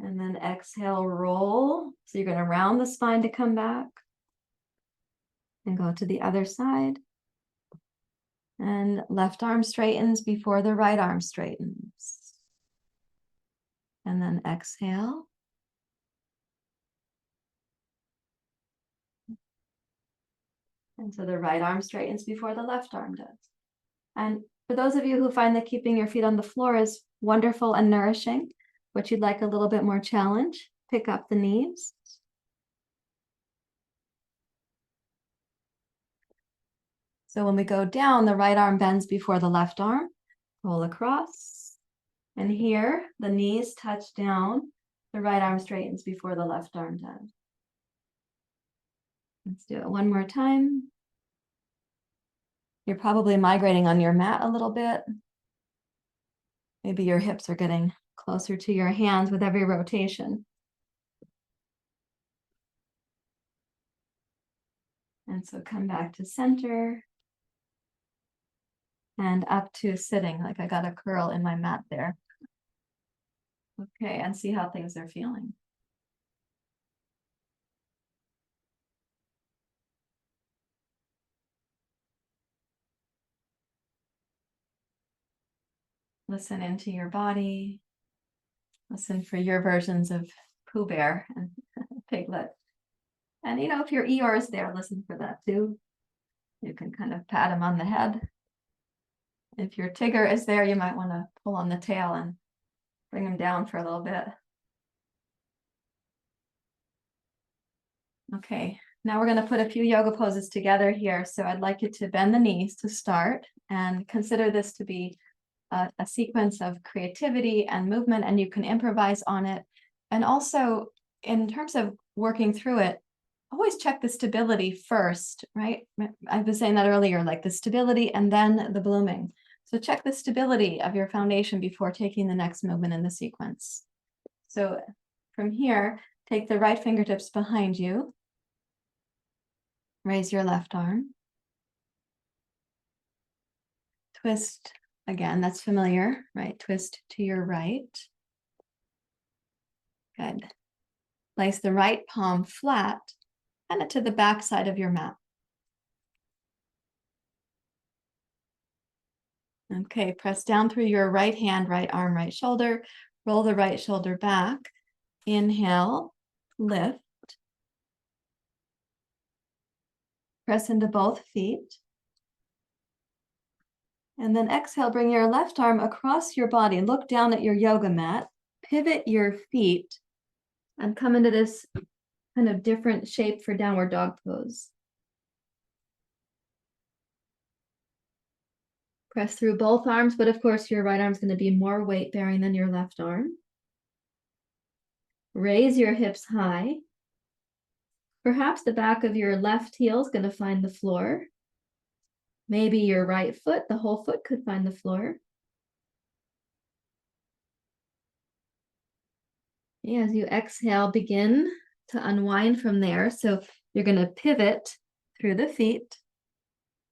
And then exhale, roll. So you're going to round the spine to come back. And go to the other side. And left arm straightens before the right arm straightens. And then exhale. And so the right arm straightens before the left arm does. And for those of you who find that keeping your feet on the floor is wonderful and nourishing, but you'd like a little bit more challenge, pick up the knees. So when we go down, the right arm bends before the left arm, roll across. And here, the knees touch down, the right arm straightens before the left arm does. Let's do it one more time. You're probably migrating on your mat a little bit. Maybe your hips are getting closer to your hands with every rotation. And so come back to center. And up to sitting, like I got a curl in my mat there. Okay, and see how things are feeling. Listen into your body. Listen for your versions of Pooh Bear and Piglet. And if your Eeyore is there, listen for that too. You can kind of pat him on the head. If your Tigger is there, you might want to pull on the tail and bring him down for a little bit. Okay, now we're going to put a few yoga poses together here. So I'd like you to bend the knees to start and consider this to be a sequence of creativity and movement, and you can improvise on it. And also, in terms of working through it, always check the stability first, right? I was saying that earlier, like the stability and then the blooming. So check the stability of your foundation before taking the next movement in the sequence. So from here, take the right fingertips behind you. Raise your left arm. Twist. Again, that's familiar, right? Twist to your right. Good. Place the right palm flat, kind of to the back side of your mat. Okay, press down through your right hand, right arm, right shoulder. Roll the right shoulder back. Inhale, lift. Press into both feet. And then exhale, bring your left arm across your body. Look down at your yoga mat. Pivot your feet and come into this kind of different shape for downward dog pose. Press through both arms, but of course your right arm is going to be more weight bearing than your left arm. Raise your hips high. Perhaps the back of your left heel is going to find the floor. Maybe your right foot, the whole foot could find the floor. As you exhale, begin to unwind from there. So you're going to pivot through the feet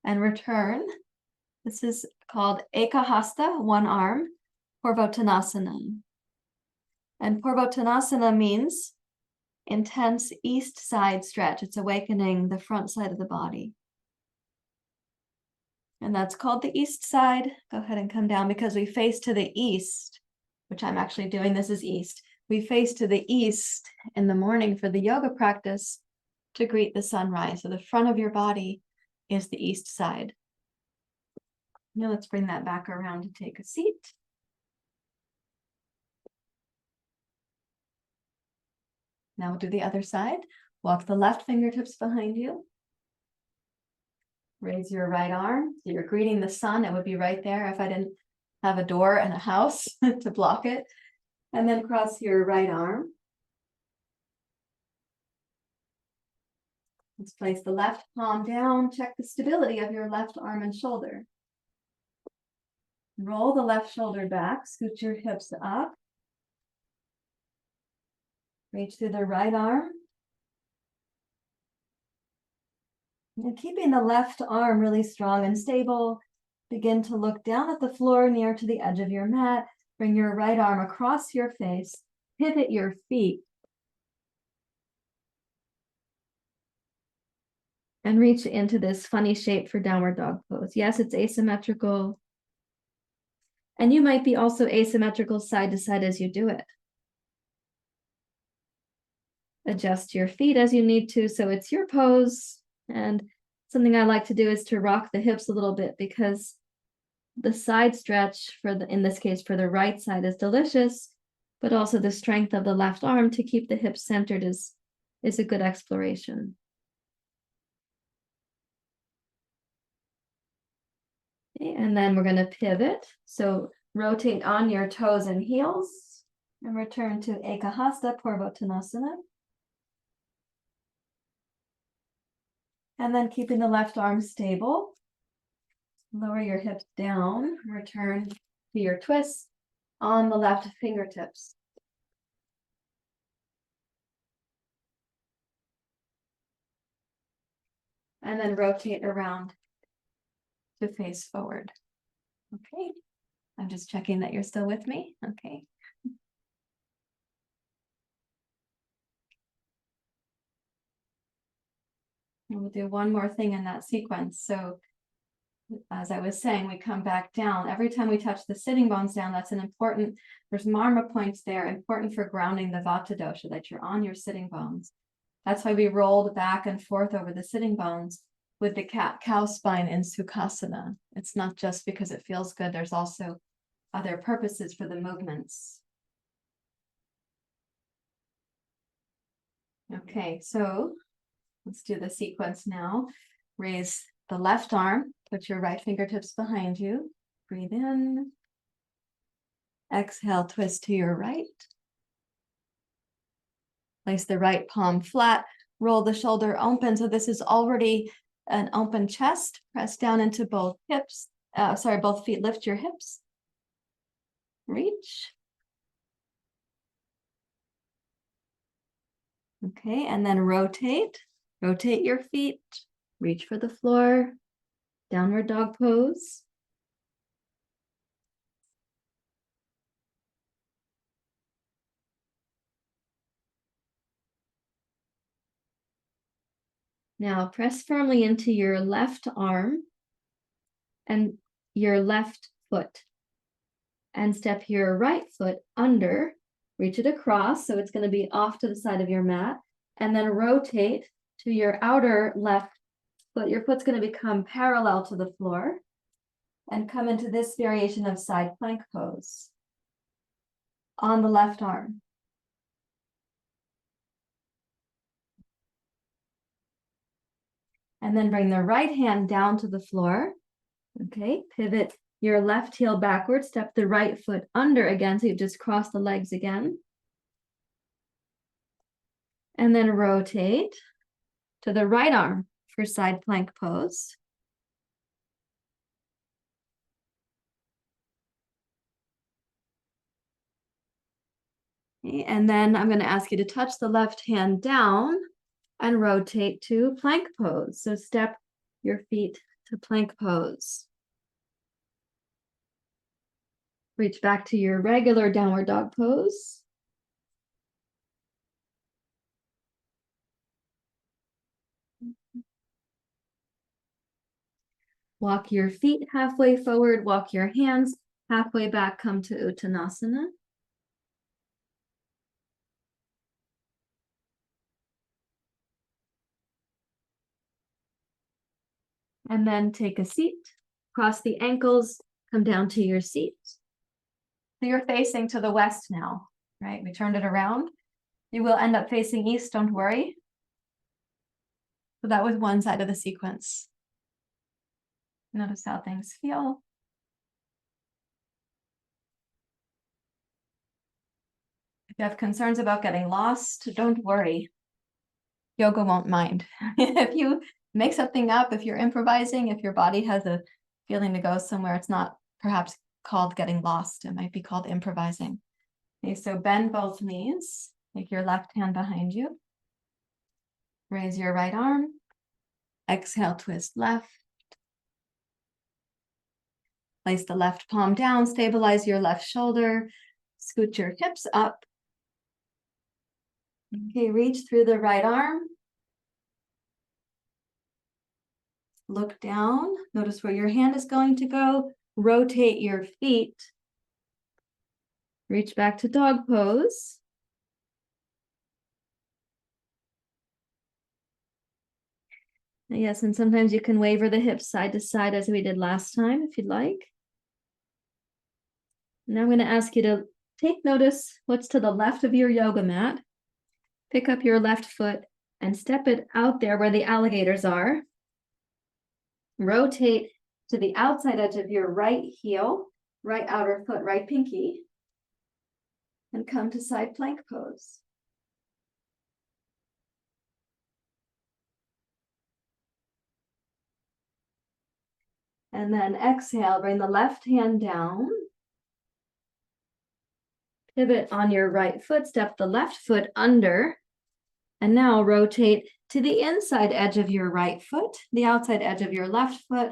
and return. This is called Ekahasta, one arm, Purvottanasana. And Purvottanasana means intense east side stretch. It's awakening the front side of the body. And that's called the east side. Go ahead and come down because we face to the east, which I'm actually doing. This is east. We face to the east in the morning for the yoga practice to greet the sunrise. So the front of your body is the east side. Now let's bring that back around to take a seat. Now we'll do the other side. Walk the left fingertips behind you. Raise your right arm. So you're greeting the sun. It would be right there if I didn't have a door and a house to block it. And then cross your right arm. Let's place the left palm down. Check the stability of your left arm and shoulder. Roll the left shoulder back. Scoot your hips up. Reach through the right arm. And keeping the left arm really strong and stable, begin to look down at the floor near to the edge of your mat. Bring your right arm across your face. Pivot your feet. And reach into this funny shape for downward dog pose. Yes, it's asymmetrical. And you might be also asymmetrical side to side as you do it. Adjust your feet as you need to, so it's your pose. And something I like to do is to rock the hips a little bit because the side stretch for in this case, for the right side is delicious, but also the strength of the left arm to keep the hips centered is a good exploration. Okay, and then we're going to pivot. So rotate on your toes and heels and return to Ekahasta Purvottanasana. And then keeping the left arm stable, lower your hips down, return to your twist on the left fingertips. And then rotate around to face forward. Okay, I'm just checking that you're still with me. Okay. And we'll do one more thing in that sequence. So as I was saying, we come back down. Every time we touch the sitting bones down, that's an important, there's marma points there, important for grounding the Vata dosha, that you're on your sitting bones. That's why we rolled back and forth over the sitting bones with the cow spine in Sukhasana. It's not just because it feels good, there's also other purposes for the movements. Okay, so let's do the sequence now. Raise the left arm, put your right fingertips behind you. Breathe in. Exhale, twist to your right. Place the right palm flat, roll the shoulder open. So this is already an open chest. Press down into both hips. Both feet. Lift your hips. Reach. Okay, and then rotate. Rotate your feet. Reach for the floor. Downward dog pose. Now press firmly into your left arm and your left foot. And step your right foot under. Reach it across, so it's going to be off to the side of your mat. And then rotate to your outer left foot. Your foot's going to become parallel to the floor. And come into this variation of side plank pose on the left arm. And then bring the right hand down to the floor. Okay, pivot your left heel backwards, step the right foot under again, so you just cross the legs again. And then rotate to the right arm for side plank pose. Okay, and then I'm going to ask you to touch the left hand down and rotate to plank pose. So step your feet to plank pose. Reach back to your regular downward dog pose. Walk your feet halfway forward, walk your hands halfway back, come to Uttanasana. And then take a seat, cross the ankles, come down to your seat. So you're facing to the west now, right? We turned it around. You will end up facing east, don't worry. So that was one side of the sequence. Notice how things feel. If you have concerns about getting lost, don't worry. Yoga won't mind. If you make something up, if you're improvising, if your body has a feeling to go somewhere, it's not perhaps called getting lost. It might be called improvising. Okay, so bend both knees. Take your left hand behind you. Raise your right arm. Exhale, twist left. Place the left palm down, stabilize your left shoulder. Scoot your hips up. Okay, reach through the right arm. Look down. Notice where your hand is going to go. Rotate your feet. Reach back to dog pose. Yes, and sometimes you can waver the hips side to side as we did last time, if you'd like. Now I'm going to ask you to take notice what's to the left of your yoga mat. Pick up your left foot and step it out there where the alligators are. Rotate to the outside edge of your right heel, right outer foot, right pinky, and come to side plank pose. And then exhale, bring the left hand down. Pivot on your right foot, step the left foot under, and now rotate to the inside edge of your right foot, the outside edge of your left foot,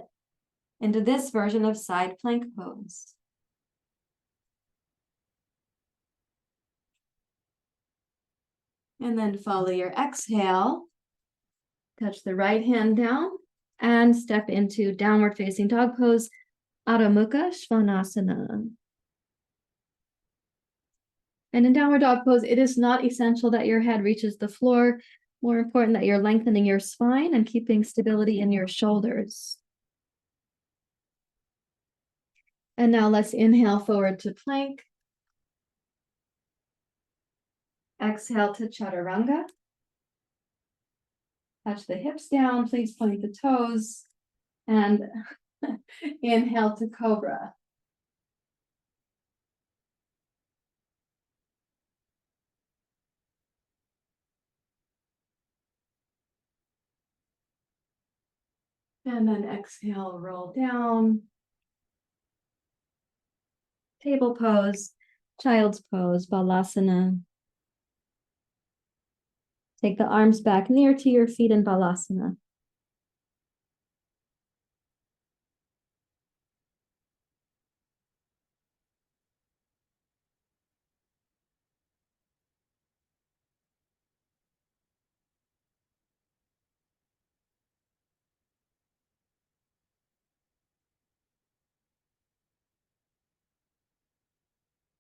into this version of side plank pose. And then follow your exhale, touch the right hand down, and step into downward facing dog pose, Adho Mukha Svanasana. And in downward dog pose, it is not essential that your head reaches the floor. More important that you're lengthening your spine and keeping stability in your shoulders. And now let's inhale forward to plank. Exhale to chaturanga. Touch the hips down, please point the toes. And inhale to cobra. And then exhale, roll down. Table pose, child's pose, balasana. Take the arms back near to your feet in balasana.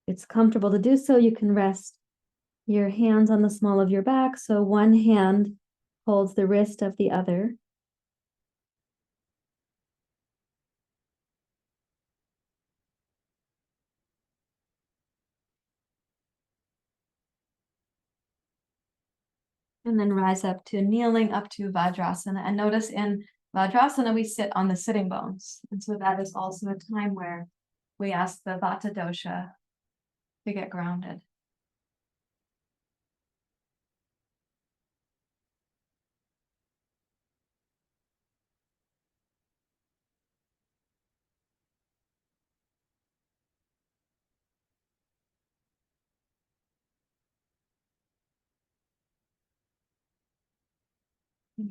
It's comfortable to do so. You can rest your hands on the small of your back. So one hand holds the wrist of the other. And then rise up to kneeling, up to Vajrasana. And notice in Vajrasana, we sit on the sitting bones. And so that is also a time where we ask the Vata Dosha to get grounded.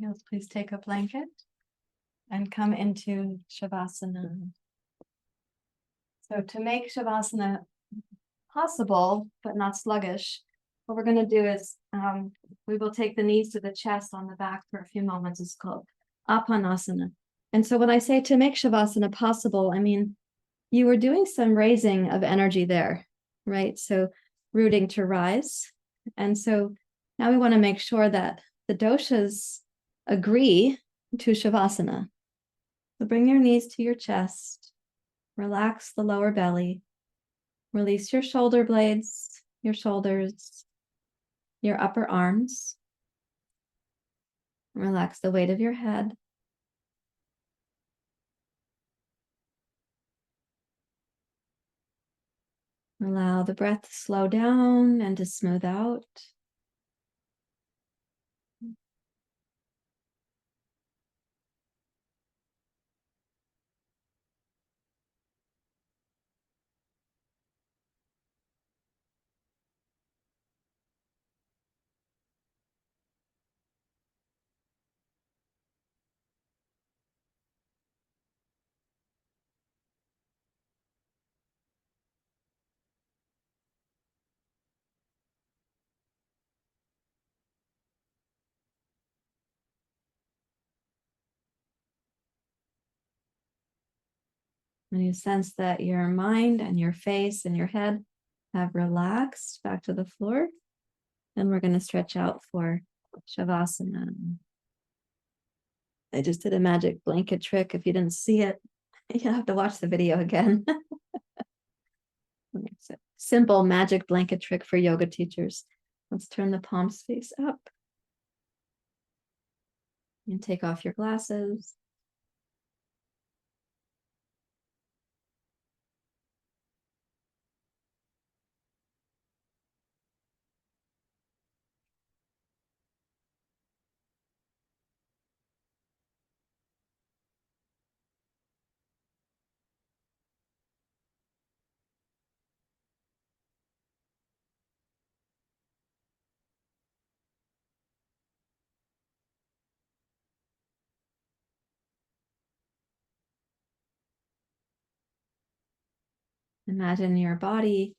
Heels, please take a blanket and come into Shavasana. So to make Shavasana possible, but not sluggish, what we're going to do is we will take the knees to the chest on the back for a few moments. It's called Apanasana. And so when I say to make Shavasana possible, I mean, you were doing some raising of energy there, right? So rooting to rise. And so now we want to make sure that the doshas agree to Shavasana. So bring your knees to your chest, relax the lower belly, release your shoulder blades, your shoulders, your upper arms. Relax the weight of your head. Allow the breath to slow down and to smooth out. When you sense that your mind and your face and your head have relaxed back to the floor, then we're going to stretch out for Shavasana. I just did a magic blanket trick. If you didn't see it, you have to watch the video again. It's a simple magic blanket trick for yoga teachers. Let's turn the palms face up and take off your glasses. Imagine your body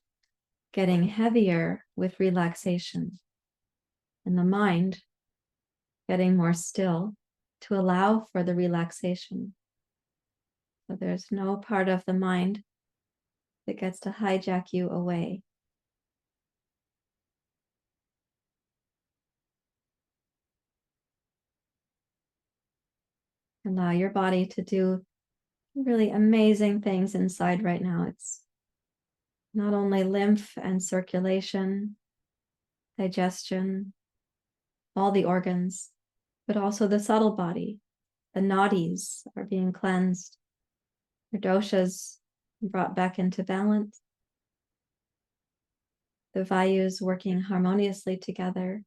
getting heavier with relaxation and the mind getting more still to allow for the relaxation. So there's no part of the mind that gets to hijack you away. Allow your body to do really amazing things inside right now. It's not only lymph and circulation, digestion, all the organs, but also the subtle body. The nadis are being cleansed. Your doshas brought back into balance. The vayus working harmoniously together.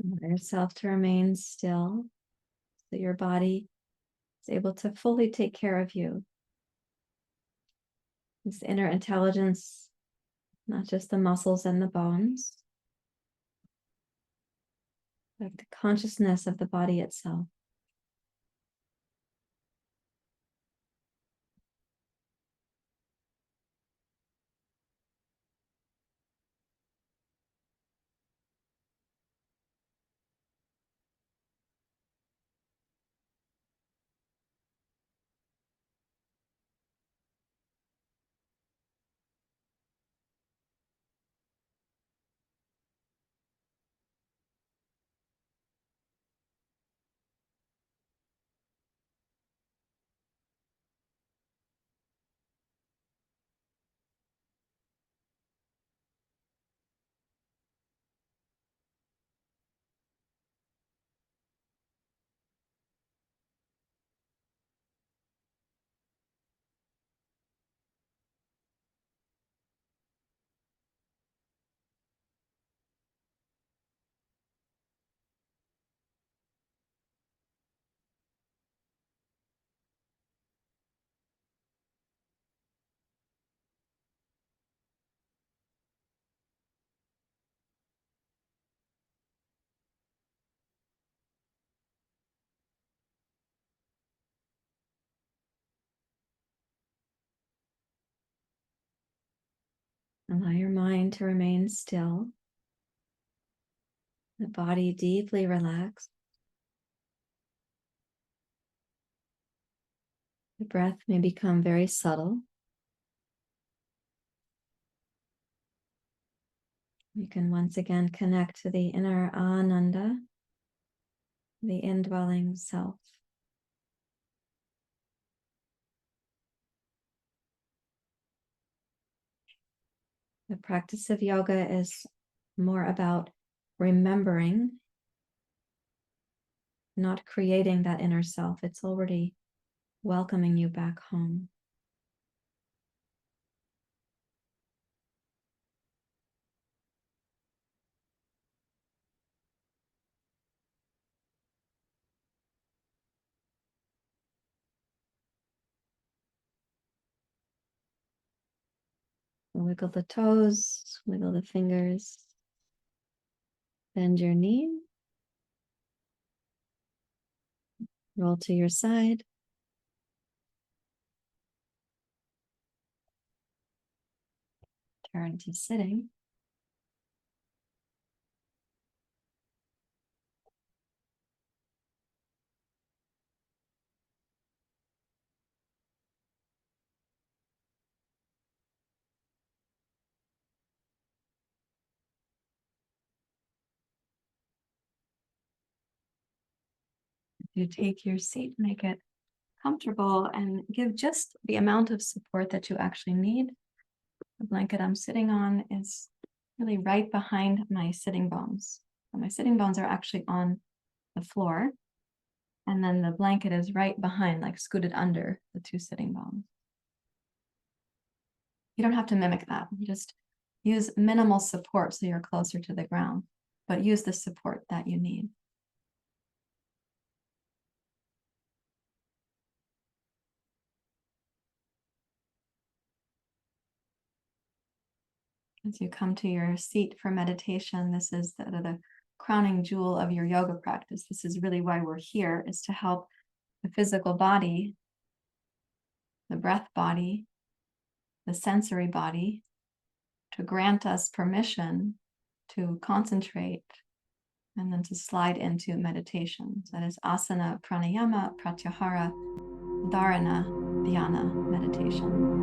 Allow yourself to remain still so your body is able to fully take care of you. This inner intelligence, not just the muscles and the bones, but the consciousness of the body itself. Allow your mind to remain still, the body deeply relaxed. The breath may become very subtle. You can once again connect to the inner Ananda, the indwelling self. The practice of yoga is more about remembering, not creating that inner self. It's already welcoming you back home. Wiggle the toes, wiggle the fingers, bend your knee, roll to your side. Turn to sitting. You take your seat, make it comfortable, and give just the amount of support that you actually need. The blanket I'm sitting on is really right behind my sitting bones. So my sitting bones are actually on the floor, and then the blanket is right behind, like scooted under the two sitting bones. You don't have to mimic that. You just use minimal support so you're closer to the ground, but use the support that you need. As you come to your seat for meditation, this is the crowning jewel of your yoga practice. This is really why we're here, is to help the physical body, the breath body, the sensory body, to grant us permission to concentrate and then to slide into meditation. So that is asana, pranayama, pratyahara, dharana, dhyana meditation.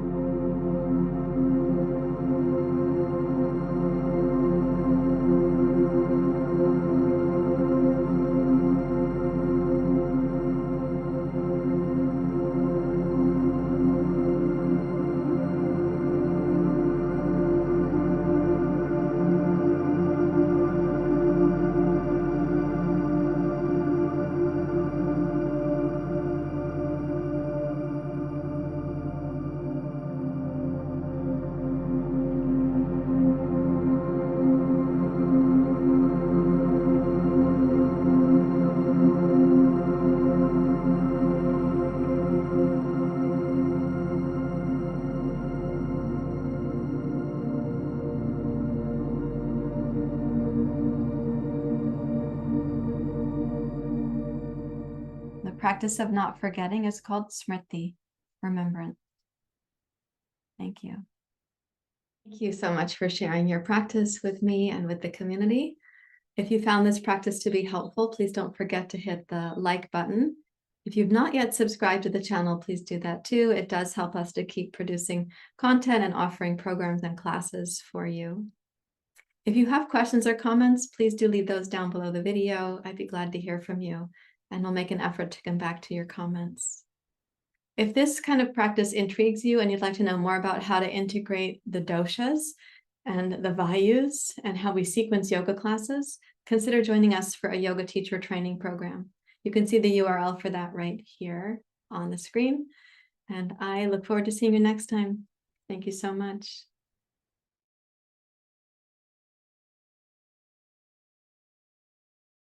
practice of not forgetting is called smriti, remembrance. Thank you. Thank you so much for sharing your practice with me and with the community. If you found this practice to be helpful, please don't forget to hit the like button. If you've not yet subscribed to the channel, please do that too. It does help us to keep producing content and offering programs and classes for you. If you have questions or comments, please do leave those down below the video. I'd be glad to hear from you, and we'll make an effort to come back to your comments. If this kind of practice intrigues you and you'd like to know more about how to integrate the doshas and the vayus and how we sequence yoga classes, consider joining us for a yoga teacher training program. You can see the URL for that right here on the screen. And I look forward to seeing you next time. Thank you so much.